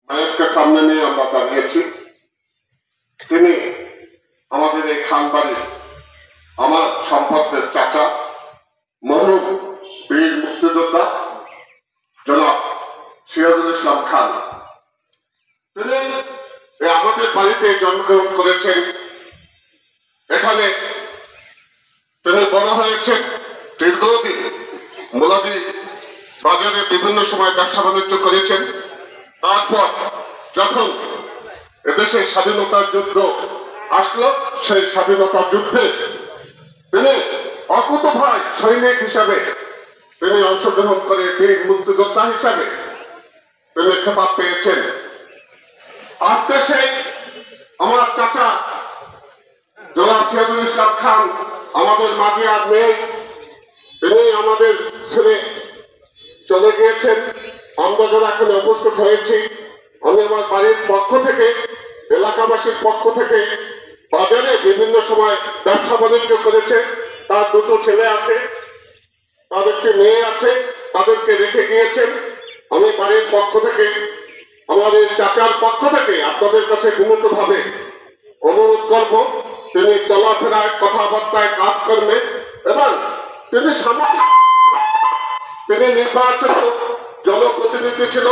নায়ককে সামনে নিয়ে আমরা দাঁড়িয়েছি। তিনি আমাদের এই খানবাড়ির আমার সম্পর্কের চাচা, মরহুম বীর মুক্তিযোদ্ধা জনাব সিরাজুল ইসলাম খান। তিনি আমাদের বাড়িতে জন্মগ্রহণ করেছেন। এখানে তিনি বড় হয়েছেন। দীর্ঘদিন মোলাদি বাজারে বিভিন্ন সময় ব্যবসা বাণিজ্য করেছেন। তারপর যখন এদেশে স্বাধীনতার যুদ্ধ আসলো, সেই স্বাধীনতা যুদ্ধে তিনি অকুতোভয় সৈনিক হিসাবে তিনি অংশগ্রহণ করে বীর মুক্তিযোদ্ধা হিসাবে তিনি খেতাব পেয়েছেন। আজকে সেই আমার চাচা জনাব সিরাজুল ইসলাম খান আমাদের মাঝে আর নেই। তিনি আমাদের ছেড়ে চলে গিয়েছেন। আমরা যারা এখানে উপস্থিত হয়েছি, আমি আমার বাড়ির পক্ষ থেকে, এলাকাবাসীর পক্ষ থেকে, বাজারে বিভিন্ন সময় ব্যবসা বাণিজ্য করেছে, তার দুটো ছেলে আছে, তার একটি মেয়ে আছে, তাদেরকে রেখে গিয়েছেন। আমি বাড়ির পক্ষ থেকে, আমাদের চাচার পক্ষ থেকে আপনাদের কাছে বিনীতভাবে অনুরোধ করব, তিনি চলাফেরায়, কথাবার্তায়, কাজকর্মে এবং তিনি নির্বাচিত জনপ্রতিনিধি ছিল।